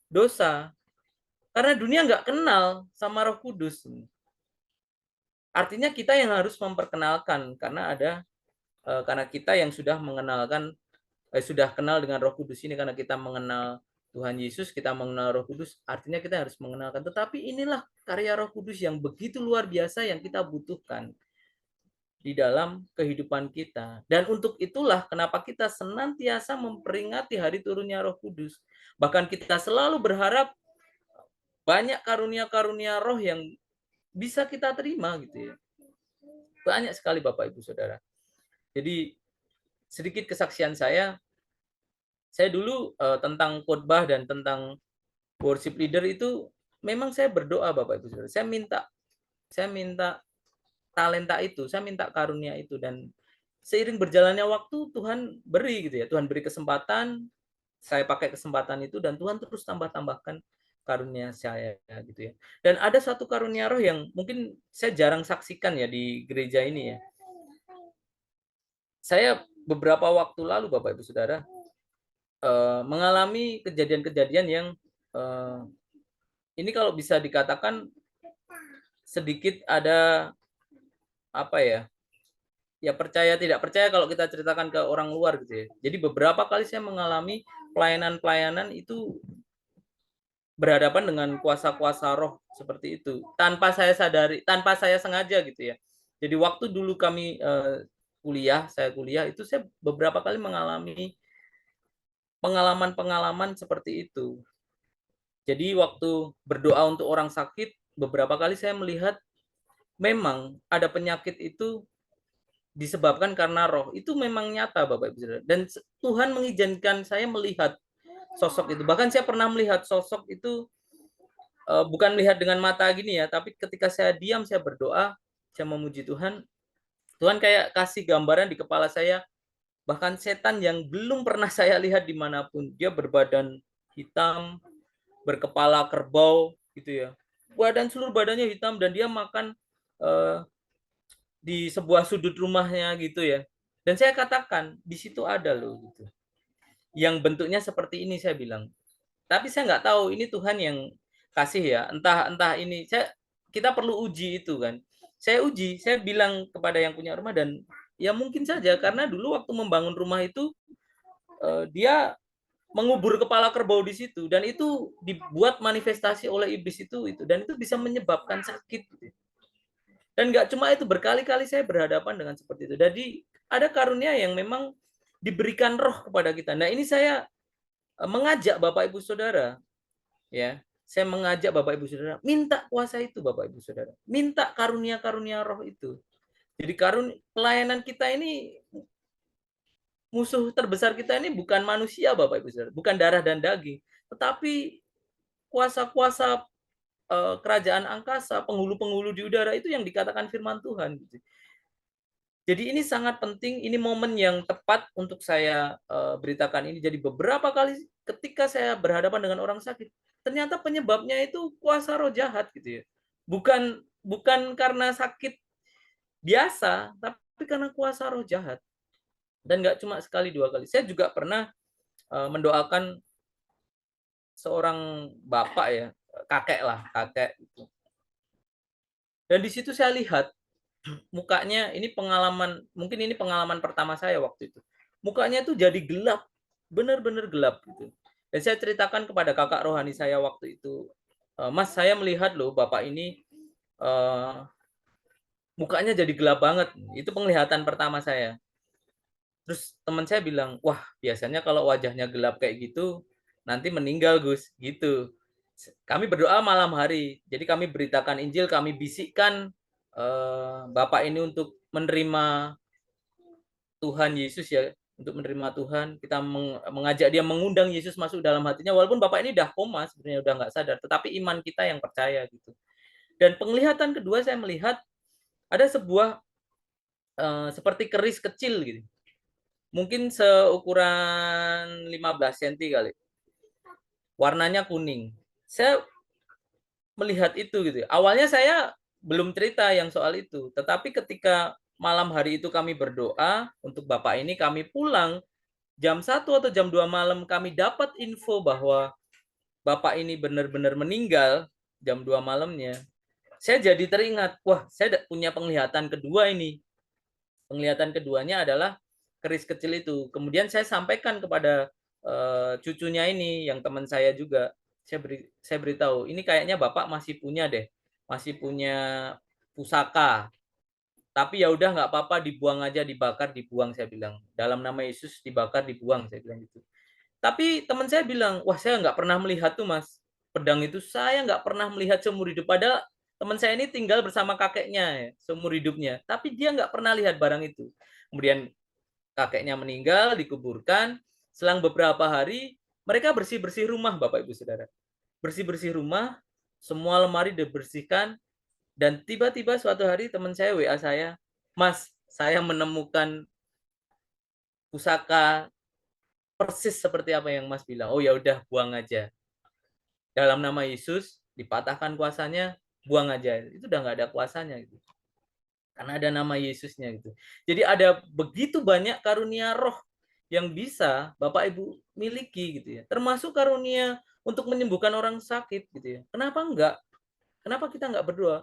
dosa. Karena dunia nggak kenal sama Roh Kudus. Artinya kita yang harus memperkenalkan, karena kita yang sudah mengenalkan, sudah kenal dengan Roh Kudus ini, karena kita mengenal Tuhan Yesus, kita mengenal Roh Kudus, artinya kita harus mengenalkan. Tetapi inilah karya Roh Kudus yang begitu luar biasa yang kita butuhkan di dalam kehidupan kita. Dan untuk itulah kenapa kita senantiasa memperingati hari turunnya Roh Kudus. Bahkan kita selalu berharap banyak karunia-karunia roh yang bisa kita terima gitu ya. Banyak sekali Bapak Ibu Saudara. Jadi sedikit kesaksian saya dulu tentang khotbah dan tentang worship leader itu memang saya berdoa Bapak Ibu Saudara. Saya minta talenta itu, saya minta karunia itu, dan seiring berjalannya waktu Tuhan beri gitu ya. Tuhan beri kesempatan, saya pakai kesempatan itu dan Tuhan terus tambahkan karunia saya gitu ya. Dan ada satu karunia roh yang mungkin saya jarang saksikan ya di gereja ini ya. Saya beberapa waktu lalu Bapak Ibu Saudara mengalami kejadian-kejadian yang ini kalau bisa dikatakan sedikit ada apa ya? Ya percaya tidak percaya kalau kita ceritakan ke orang luar gitu ya. Jadi beberapa kali saya mengalami pelayanan-pelayanan itu berhadapan dengan kuasa-kuasa roh seperti itu tanpa saya sadari, tanpa saya sengaja gitu ya. Jadi waktu dulu kami saya kuliah itu saya beberapa kali mengalami pengalaman-pengalaman seperti itu. Jadi waktu berdoa untuk orang sakit, beberapa kali saya melihat memang ada penyakit itu disebabkan karena roh. Itu memang nyata Bapak Ibu Saudara. Dan Tuhan mengizinkan saya melihat sosok itu. Bahkan saya pernah melihat sosok itu bukan melihat dengan mata gini ya, tapi ketika saya diam, saya berdoa, saya memuji Tuhan, Tuhan kayak kasih gambaran di kepala saya, bahkan setan yang belum pernah saya lihat dimanapun. Dia berbadan hitam, berkepala kerbau, gitu ya. Seluruh badannya hitam, dan dia makan di sebuah sudut rumahnya gitu ya. Dan saya katakan, di situ ada loh gitu. Yang bentuknya seperti ini, saya bilang. Tapi saya nggak tahu ini Tuhan yang kasih ya. Entah ini kita perlu uji itu kan. Saya uji, saya bilang kepada yang punya rumah, dan ya mungkin saja karena dulu waktu membangun rumah itu dia mengubur kepala kerbau di situ, dan itu dibuat manifestasi oleh iblis itu, dan itu bisa menyebabkan sakit. Dan nggak cuma itu, berkali-kali saya berhadapan dengan seperti itu. Jadi ada karunia yang memang diberikan roh kepada kita. Nah ini saya mengajak Bapak Ibu Saudara, ya, saya mengajak Bapak Ibu Saudara, minta kuasa itu Bapak Ibu Saudara, minta karunia-karunia roh itu. Jadi pelayanan kita ini, musuh terbesar kita ini bukan manusia Bapak Ibu Saudara, bukan darah dan daging, tetapi kuasa-kuasa kerajaan angkasa, penghulu-penghulu di udara itu yang dikatakan firman Tuhan. Gitu. Jadi ini sangat penting, ini momen yang tepat untuk saya beritakan ini. Jadi beberapa kali ketika saya berhadapan dengan orang sakit, ternyata penyebabnya itu kuasa roh jahat gitu ya. Bukan karena sakit biasa, tapi karena kuasa roh jahat. Dan nggak cuma sekali dua kali. Saya juga pernah mendoakan seorang bapak ya, kakek gitu. Dan di situ saya lihat mukanya, mungkin ini pengalaman pertama saya waktu itu. Mukanya itu jadi gelap, benar-benar gelap gitu. Dan saya ceritakan kepada kakak rohani saya waktu itu, Mas, saya melihat loh bapak ini mukanya jadi gelap banget. Itu penglihatan pertama saya. Terus teman saya bilang, wah biasanya kalau wajahnya gelap kayak gitu, nanti meninggal Gus, gitu. Kami berdoa malam hari, jadi kami beritakan Injil, kami bisikkan Bapak ini untuk menerima Tuhan Yesus ya, untuk menerima Tuhan. Kita mengajak dia, mengundang Yesus masuk dalam hatinya, walaupun Bapak ini udah koma, sebenarnya udah nggak sadar, tetapi iman kita yang percaya gitu. Dan penglihatan kedua saya melihat ada sebuah seperti keris kecil gitu. Mungkin seukuran 15 cm kali. Warnanya kuning. Saya melihat itu gitu. Awalnya saya belum cerita yang soal itu, tetapi ketika malam hari itu kami berdoa untuk Bapak ini, kami pulang jam 1 atau jam 2 malam, kami dapat info bahwa Bapak ini benar-benar meninggal jam 2 malamnya. Saya jadi teringat, wah, saya punya penglihatan kedua ini. Penglihatan keduanya adalah keris kecil itu. Kemudian saya sampaikan kepada cucunya ini, yang teman saya juga. Saya beritahu, ini kayaknya Bapak masih punya deh, masih punya pusaka. Tapi ya udah nggak apa-apa, dibuang aja, dibakar, dibuang, saya bilang. Dalam nama Yesus dibakar, dibuang, saya bilang gitu. Tapi teman saya bilang, wah, saya nggak pernah melihat tuh Mas, pedang itu saya nggak pernah melihat seumur hidup. Padahal teman saya ini tinggal bersama kakeknya ya, seumur hidupnya. Tapi dia nggak pernah lihat barang itu. Kemudian kakeknya meninggal, dikuburkan. Selang beberapa hari, mereka bersih-bersih rumah, Bapak Ibu Saudara. Bersih-bersih rumah, semua lemari dibersihkan, dan tiba-tiba suatu hari teman saya WA saya, Mas, saya menemukan pusaka persis seperti apa yang Mas bilang. Oh ya udah, buang aja. Dalam nama Yesus, dipatahkan kuasanya, buang aja. Itu udah nggak ada kuasanya gitu. Karena ada nama Yesusnya gitu. Jadi ada begitu banyak karunia roh yang bisa Bapak Ibu miliki gitu ya. Termasuk karunia untuk menyembuhkan orang sakit gitu ya. Kenapa enggak? Kenapa kita enggak berdoa?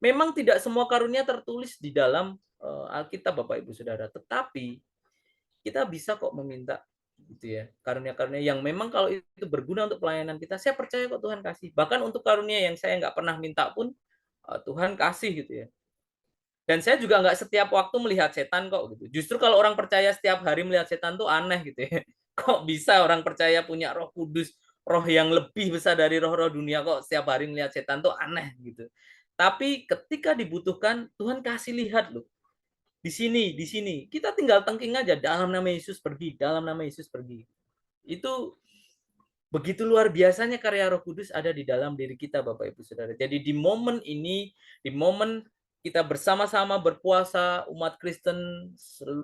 Memang tidak semua karunia tertulis di dalam Alkitab Bapak Ibu Saudara, tetapi kita bisa kok meminta gitu ya, karunia-karunia yang memang kalau itu berguna untuk pelayanan kita, saya percaya kok Tuhan kasih. Bahkan untuk karunia yang saya nggak pernah minta pun Tuhan kasih gitu ya. Dan saya juga nggak setiap waktu melihat setan kok gitu. Justru kalau orang percaya setiap hari melihat setan tuh aneh gitu ya. Kok bisa orang percaya punya Roh Kudus, roh yang lebih besar dari roh-roh dunia, kok setiap hari melihat setan tuh aneh gitu. Tapi ketika dibutuhkan, Tuhan kasih lihat loh. Di sini, di sini. Kita tinggal tengking aja, dalam nama Yesus pergi, dalam nama Yesus pergi. Itu begitu luar biasanya karya Roh Kudus ada di dalam diri kita, Bapak Ibu Saudara. Jadi di momen ini, di momen kita bersama-sama berpuasa, umat Kristen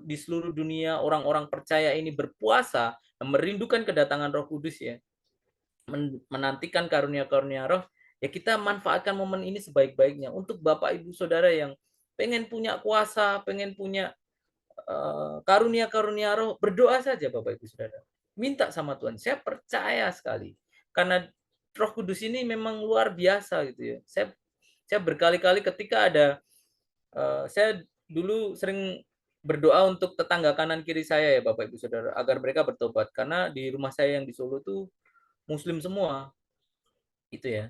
di seluruh dunia, orang-orang percaya ini berpuasa, merindukan kedatangan Roh Kudus ya, menantikan karunia-karunia Roh, ya kita manfaatkan momen ini sebaik-baiknya untuk Bapak Ibu Saudara yang pengen punya kuasa, pengen punya karunia-karunia roh, berdoa saja Bapak Ibu Saudara. Minta sama Tuhan. Saya percaya sekali. Karena Roh Kudus ini memang luar biasa gitu ya. Saya berkali-kali ketika ada saya dulu sering berdoa untuk tetangga kanan kiri saya ya Bapak Ibu Saudara agar mereka bertobat karena di rumah saya yang di Solo tuh muslim semua itu ya.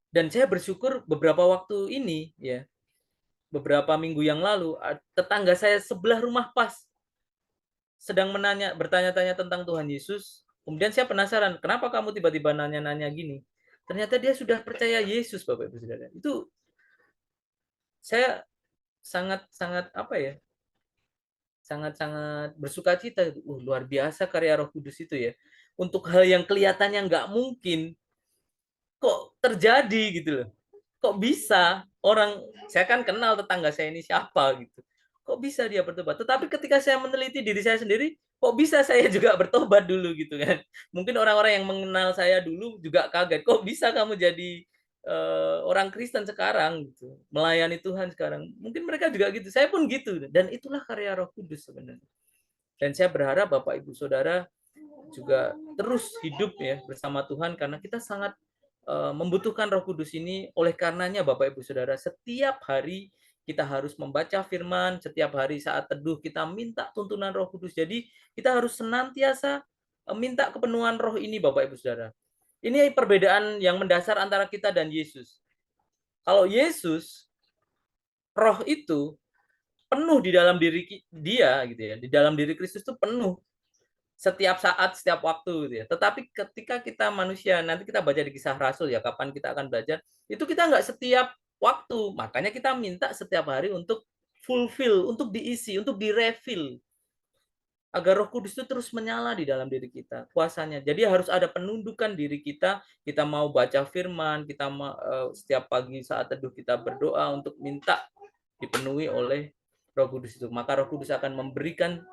Dan saya bersyukur beberapa waktu ini ya, beberapa minggu yang lalu tetangga saya sebelah rumah pas sedang bertanya-tanya tentang Tuhan Yesus. Kemudian saya penasaran, kenapa kamu tiba-tiba nanya-nanya gini? Ternyata dia sudah percaya Yesus, Bapak Ibu Saudara. Itu saya sangat-sangat apa ya? Sangat-sangat bersuka cita. Luar biasa karya Roh Kudus itu ya. Untuk hal yang kelihatannya nggak mungkin, kok terjadi gitu loh. Kok bisa orang, saya kan kenal tetangga saya ini siapa gitu. Kok bisa dia bertobat? Tetapi ketika saya meneliti diri saya sendiri, kok bisa saya juga bertobat dulu gitu kan. Mungkin orang-orang yang mengenal saya dulu juga kaget, kok bisa kamu jadi orang Kristen sekarang gitu, melayani Tuhan sekarang. Mungkin mereka juga gitu. Saya pun gitu. Dan itulah karya Roh Kudus sebenarnya. Dan saya berharap Bapak Ibu Saudara juga terus hidup ya bersama Tuhan karena kita sangat membutuhkan Roh Kudus ini. Oleh karenanya Bapak Ibu Saudara, setiap hari kita harus membaca firman, setiap hari saat teduh kita minta tuntunan Roh Kudus. Jadi kita harus senantiasa minta kepenuhan roh ini Bapak Ibu Saudara. Ini perbedaan yang mendasar antara kita dan Yesus. Kalau Yesus, roh itu penuh di dalam diri dia gitu ya. Di dalam diri Kristus itu penuh setiap saat, setiap waktu gitu ya. Tetapi ketika kita manusia, nanti kita baca di Kisah Rasul ya, kapan kita akan belajar, itu kita nggak setiap waktu. Makanya kita minta setiap hari untuk fulfill, untuk diisi, untuk direfill. Agar Roh Kudus itu terus menyala di dalam diri kita, kuasanya. Jadi harus ada penundukan diri kita mau baca firman, kita setiap pagi saat teduh kita berdoa untuk minta dipenuhi oleh Roh Kudus itu. Maka Roh Kudus akan memberikan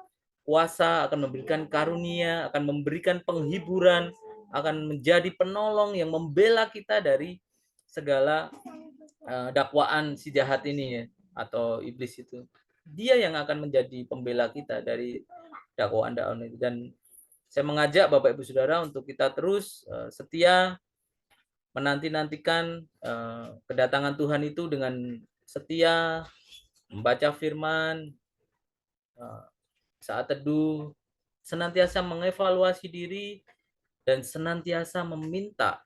kuasa, akan memberikan karunia, akan memberikan penghiburan, akan menjadi penolong yang membela kita dari segala dakwaan si jahat ini ya, atau iblis itu. Dia yang akan menjadi pembela kita dari dakwaan-dakwaan itu. Dan saya mengajak Bapak Ibu Saudara untuk kita terus setia menanti-nantikan kedatangan Tuhan itu dengan setia membaca firman, saat teduh, senantiasa mengevaluasi diri, dan senantiasa meminta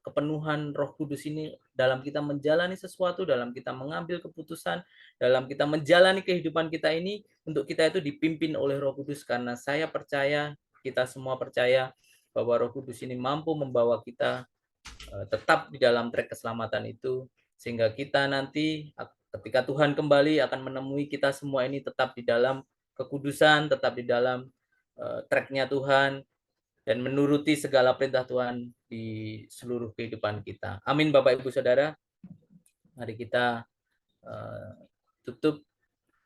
kepenuhan Roh Kudus ini dalam kita menjalani sesuatu, dalam kita mengambil keputusan, dalam kita menjalani kehidupan kita ini, untuk kita itu dipimpin oleh Roh Kudus, karena saya percaya, kita semua percaya bahwa Roh Kudus ini mampu membawa kita tetap di dalam trek keselamatan itu, sehingga kita nanti ketika Tuhan kembali akan menemui kita semua ini tetap di dalam kekudusan, tetap di dalam treknya Tuhan, dan menuruti segala perintah Tuhan di seluruh kehidupan kita. Amin, Bapak Ibu Saudara. Mari kita tutup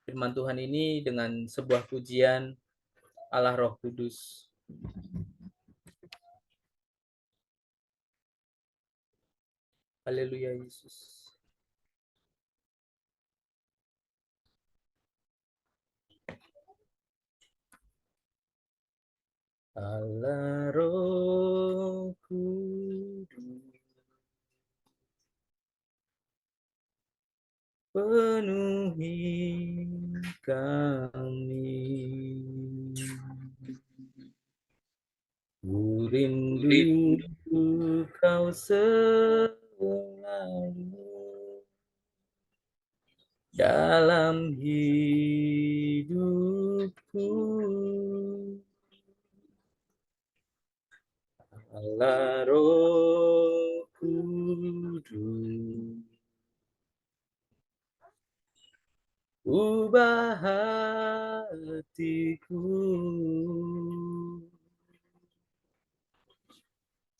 firman Tuhan ini dengan sebuah pujian Allah Roh Kudus. Haleluya Yesus. Allah Roh Kudus, penuhi kami. Ku rindu Kau selalu dalam hidupku. Allah Roh Kudus, ubah hatiku,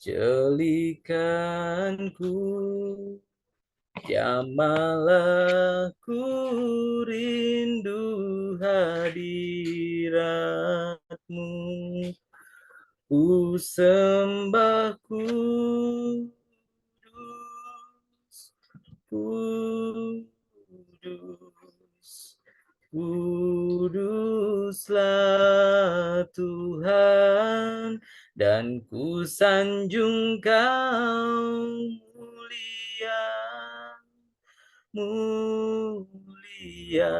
jelikanku, jamahlah ku rindu hadirat-Mu. Ku sembah kudus, kudus, kuduslah Tuhan, dan ku sanjung Kau mulia, mulia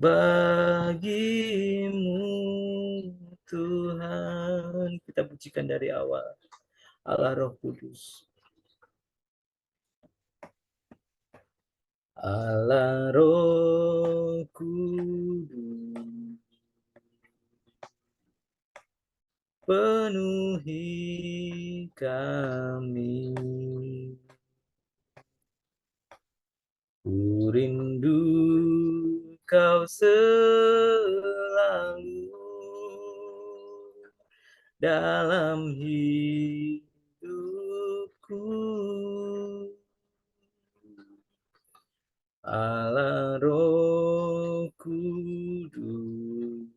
bagimu Tuhan. Kita pujikan dari awal. Allah Roh Kudus. Allah Roh Kudus, penuhi kami. Ku rindu Kau selalu dalam hidupku. Allah Roh Kudus,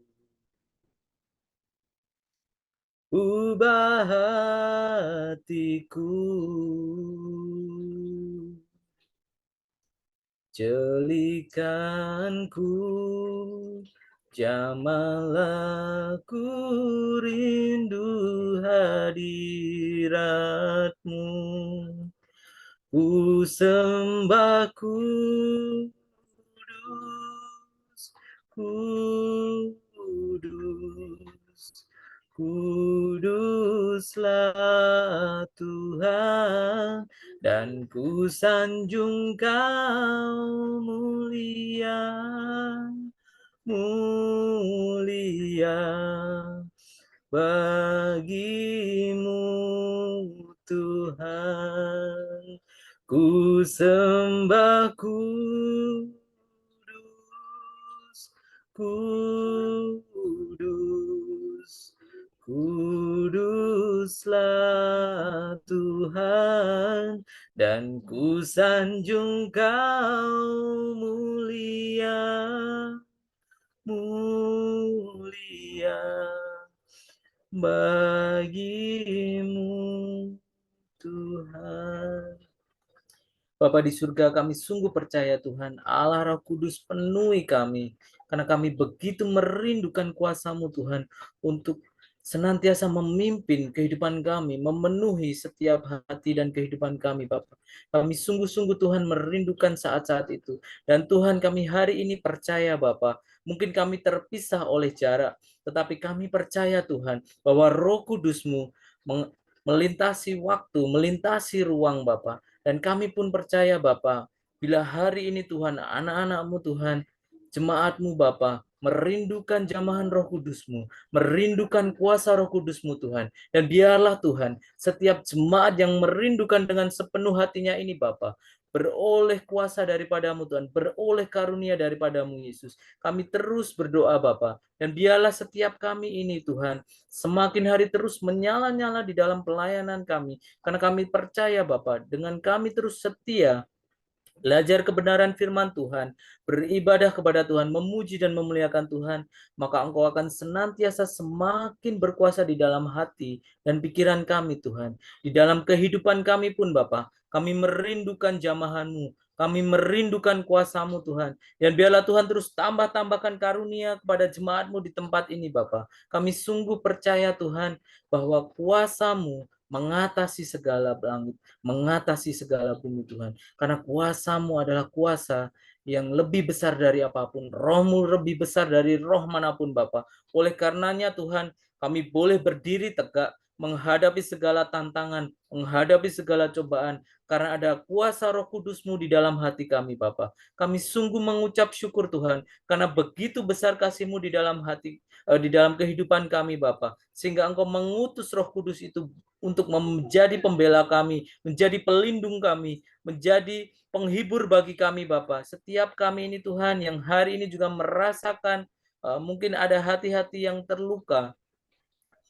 ubah hatiku, jelikanku, jamahlah ku rindu hadirat-Mu. Ku sembah kudus, kudus, kuduslah Tuhan, dan ku sanjung Kau mulia, mulia bagimu Tuhan. Ku sembah kudus, kudus, kuduslah Tuhan, dan ku sanjung kau mulia, mulia bagimu Tuhan. Bapa di surga, kami sungguh percaya Tuhan, Allah Roh Kudus penuhi kami, karena kami begitu merindukan kuasa-Mu Tuhan, untuk senantiasa memimpin kehidupan kami, memenuhi setiap hati dan kehidupan kami Bapa. Kami sungguh-sungguh Tuhan merindukan saat-saat itu. Dan Tuhan, kami hari ini percaya Bapa, mungkin kami terpisah oleh jarak, tetapi kami percaya Tuhan, bahwa Roh Kudus-Mu melintasi waktu, melintasi ruang Bapa. Dan kami pun percaya Bapa, bila hari ini Tuhan, anak-anak-Mu Tuhan, jemaat-Mu Bapa, merindukan jamahan Roh Kudus-Mu, merindukan kuasa Roh Kudus-Mu Tuhan. Dan biarlah Tuhan, setiap jemaat yang merindukan dengan sepenuh hatinya ini Bapa, beroleh kuasa daripada-Mu Tuhan, beroleh karunia daripada-Mu Yesus. Kami terus berdoa Bapa, dan biarlah setiap kami ini Tuhan, semakin hari terus menyala-nyala di dalam pelayanan kami, karena kami percaya Bapa, dengan kami terus setia belajar kebenaran firman Tuhan, beribadah kepada Tuhan, memuji dan memuliakan Tuhan, maka Engkau akan senantiasa semakin berkuasa di dalam hati dan pikiran kami Tuhan. Di dalam kehidupan kami pun Bapa, kami merindukan jamahan-Mu, kami merindukan kuasa-Mu Tuhan. Dan biarlah Tuhan terus tambah-tambahkan karunia kepada jemaat-Mu di tempat ini Bapa. Kami sungguh percaya Tuhan, bahwa kuasa-Mu mengatasi segala langit, mengatasi segala bumi Tuhan. Karena kuasa-Mu adalah kuasa yang lebih besar dari apapun. Roh-Mu lebih besar dari roh manapun Bapa. Oleh karenanya Tuhan, kami boleh berdiri tegak menghadapi segala tantangan, menghadapi segala cobaan, karena ada kuasa Roh Kudus-Mu di dalam hati kami Bapa. Kami sungguh mengucap syukur Tuhan, karena begitu besar kasih-Mu di dalam hati, di dalam kehidupan kami Bapa, sehingga Engkau mengutus Roh Kudus itu untuk menjadi pembela kami, menjadi pelindung kami, menjadi penghibur bagi kami Bapa. Setiap kami ini Tuhan yang hari ini juga merasakan mungkin ada hati-hati yang terluka,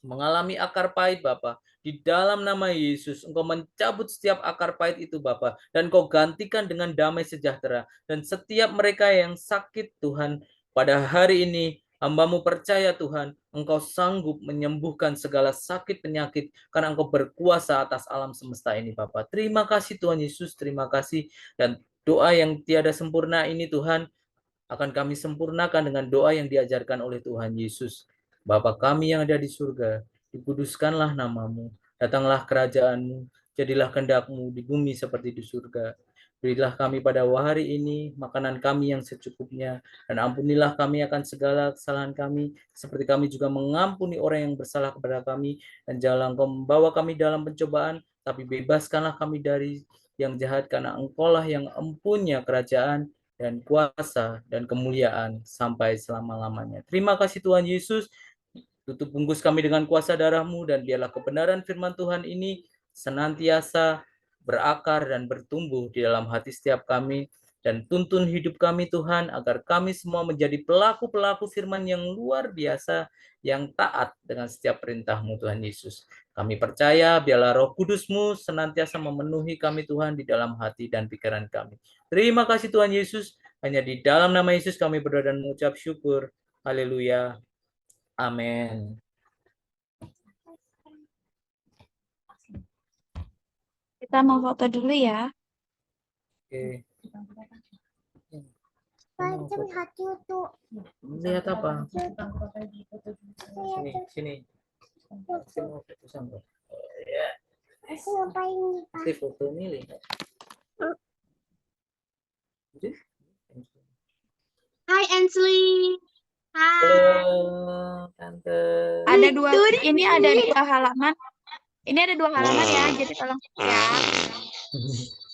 mengalami akar pahit Bapa. Di dalam nama Yesus, Engkau mencabut setiap akar pahit itu Bapa, dan Engkau gantikan dengan damai sejahtera. Dan setiap mereka yang sakit Tuhan, pada hari ini hamba-Mu percaya Tuhan, Engkau sanggup menyembuhkan segala sakit penyakit, karena Engkau berkuasa atas alam semesta ini Bapa. Terima kasih Tuhan Yesus, terima kasih. Dan doa yang tiada sempurna ini Tuhan, akan kami sempurnakan dengan doa yang diajarkan oleh Tuhan Yesus. Bapa kami yang ada di surga, dikuduskanlah nama-Mu, datanglah kerajaan-Mu, jadilah kehendak-Mu di bumi seperti di surga. Berilah kami pada hari ini makanan kami yang secukupnya, dan ampunilah kami akan segala kesalahan kami, seperti kami juga mengampuni orang yang bersalah kepada kami, dan janganlah Engkau membawa kami dalam pencobaan, tapi bebaskanlah kami dari yang jahat, karena Engkau-lah yang empunya kerajaan dan kuasa dan kemuliaan sampai selama-lamanya. Terima kasih Tuhan Yesus. Tutup bungkus kami dengan kuasa darah-Mu, dan biarlah kebenaran firman Tuhan ini senantiasa berakar dan bertumbuh di dalam hati setiap kami, dan tuntun hidup kami Tuhan, agar kami semua menjadi pelaku-pelaku firman yang luar biasa, yang taat dengan setiap perintah-Mu Tuhan Yesus. Kami percaya biarlah Roh Kudus-Mu senantiasa memenuhi kami Tuhan di dalam hati dan pikiran kami. Terima kasih Tuhan Yesus, hanya di dalam nama Yesus kami berdoa dan mengucap syukur. Haleluya. Amin. Kita mau foto dulu ya. Oke. hati itu. Lihat apa? Sini. Aku ngapain nih, Pak? Ini foto milih. Hai Ansley. Hai. Halo, Tante. Ada dua, ini ada dua halaman. Ini ada dua halaman ya, jadi tolong ya.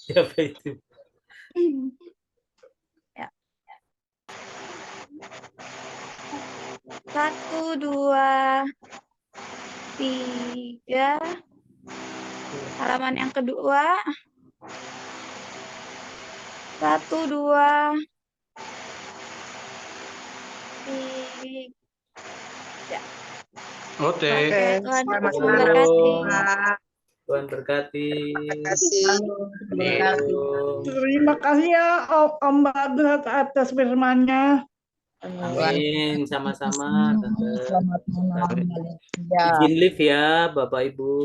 Siapa itu? Ya. 1, 2, 3. Halaman yang kedua. 1, 2, 3. Oke. Oke, Tuhan Yesus Selamat memberkati. malam. Tuhan berkati. Terima kasih ya Om Bagus atas firman-Nya. Amin, sama-sama. Tante. Selamat malam. Izin live ya, Bapak Ibu.